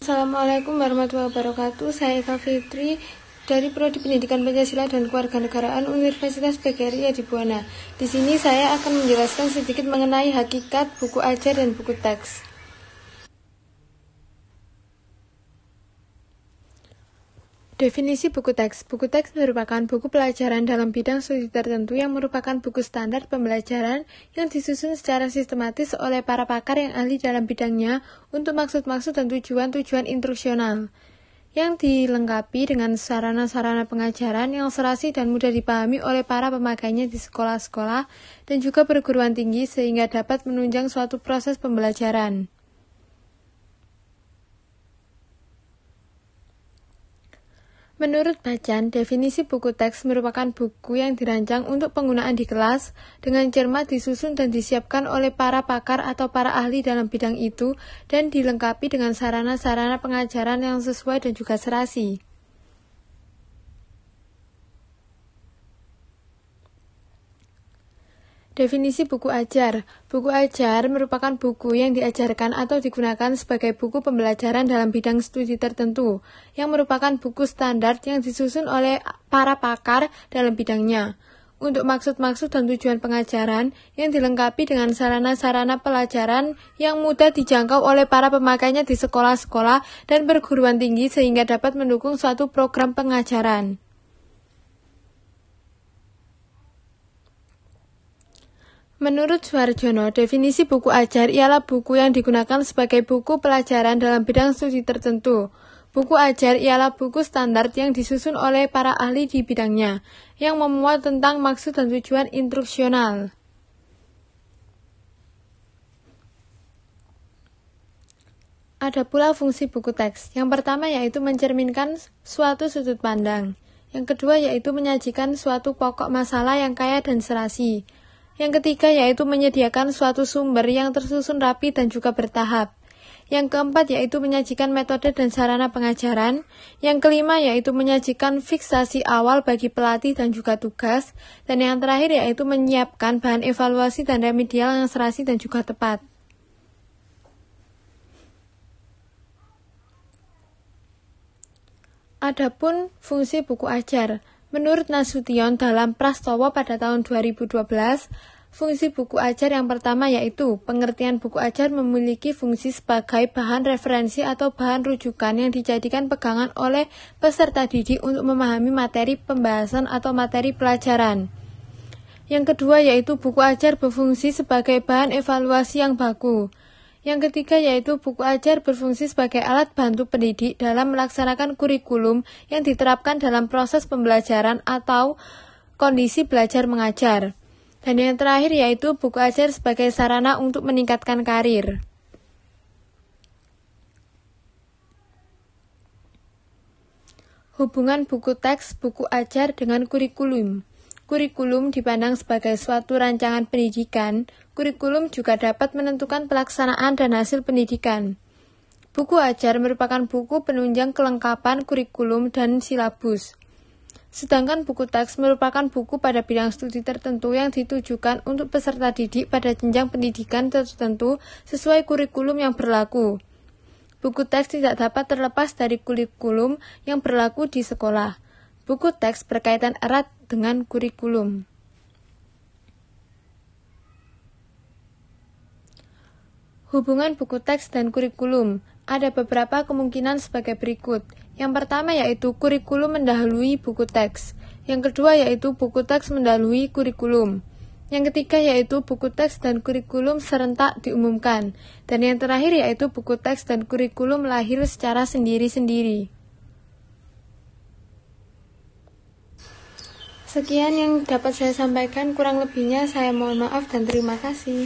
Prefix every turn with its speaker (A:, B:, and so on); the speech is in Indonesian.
A: Assalamualaikum warahmatullahi wabarakatuh. Saya Eka Fitri dari Prodi Pendidikan Pancasila dan Kewarganegaraan Universitas PGRI Adibuana. Di sini saya akan menjelaskan sedikit mengenai hakikat buku ajar dan buku teks. Definisi buku teks. Buku teks merupakan buku pelajaran dalam bidang studi tertentu yang merupakan buku standar pembelajaran yang disusun secara sistematis oleh para pakar yang ahli dalam bidangnya untuk maksud-maksud dan tujuan-tujuan instruksional, yang dilengkapi dengan sarana-sarana pengajaran yang serasi dan mudah dipahami oleh para pemakainya di sekolah-sekolah dan juga perguruan tinggi sehingga dapat menunjang suatu proses pembelajaran. Menurut Bacan, definisi buku teks merupakan buku yang dirancang untuk penggunaan di kelas, dengan cermat disusun dan disiapkan oleh para pakar atau para ahli dalam bidang itu, dan dilengkapi dengan sarana-sarana pengajaran yang sesuai dan juga serasi. Definisi buku ajar. Buku ajar merupakan buku yang diajarkan atau digunakan sebagai buku pembelajaran dalam bidang studi tertentu, yang merupakan buku standar yang disusun oleh para pakar dalam bidangnya, untuk maksud-maksud dan tujuan pengajaran, yang dilengkapi dengan sarana-sarana pelajaran yang mudah dijangkau oleh para pemakainya di sekolah-sekolah dan perguruan tinggi sehingga dapat mendukung suatu program pengajaran. Menurut Suharjono, definisi buku ajar ialah buku yang digunakan sebagai buku pelajaran dalam bidang studi tertentu. Buku ajar ialah buku standar yang disusun oleh para ahli di bidangnya, yang memuat tentang maksud dan tujuan instruksional. Ada pula fungsi buku teks. Yang pertama yaitu mencerminkan suatu sudut pandang. Yang kedua yaitu menyajikan suatu pokok masalah yang kaya dan serasi. Yang ketiga yaitu menyediakan suatu sumber yang tersusun rapi dan juga bertahap. Yang keempat yaitu menyajikan metode dan sarana pengajaran. Yang kelima yaitu menyajikan fiksasi awal bagi pelatih dan juga tugas. Dan yang terakhir yaitu menyiapkan bahan evaluasi dan remedial yang serasi dan juga tepat. Adapun fungsi buku ajar. Menurut Nasution dalam Prastowo pada tahun 2012, fungsi buku ajar yang pertama yaitu pengertian buku ajar memiliki fungsi sebagai bahan referensi atau bahan rujukan yang dijadikan pegangan oleh peserta didik untuk memahami materi pembahasan atau materi pelajaran. Yang kedua yaitu buku ajar berfungsi sebagai bahan evaluasi yang baku. Yang ketiga yaitu buku ajar berfungsi sebagai alat bantu pendidik dalam melaksanakan kurikulum yang diterapkan dalam proses pembelajaran atau kondisi belajar mengajar. Dan yang terakhir yaitu buku ajar sebagai sarana untuk meningkatkan karir. Hubungan buku teks, buku ajar dengan kurikulum. Kurikulum dipandang sebagai suatu rancangan pendidikan. Kurikulum juga dapat menentukan pelaksanaan dan hasil pendidikan. Buku ajar merupakan buku penunjang kelengkapan kurikulum dan silabus. Sedangkan buku teks merupakan buku pada bidang studi tertentu yang ditujukan untuk peserta didik pada jenjang pendidikan tertentu sesuai kurikulum yang berlaku. Buku teks tidak dapat terlepas dari kurikulum yang berlaku di sekolah. Buku teks berkaitan erat dengan kurikulum. Hubungan buku teks dan kurikulum. Ada beberapa kemungkinan sebagai berikut. Yang pertama yaitu kurikulum mendahului buku teks. Yang kedua yaitu buku teks mendahului kurikulum. Yang ketiga yaitu buku teks dan kurikulum serentak diumumkan. Dan yang terakhir yaitu buku teks dan kurikulum lahir secara sendiri-sendiri. Sekian yang dapat saya sampaikan, kurang lebihnya saya mohon maaf dan terima kasih.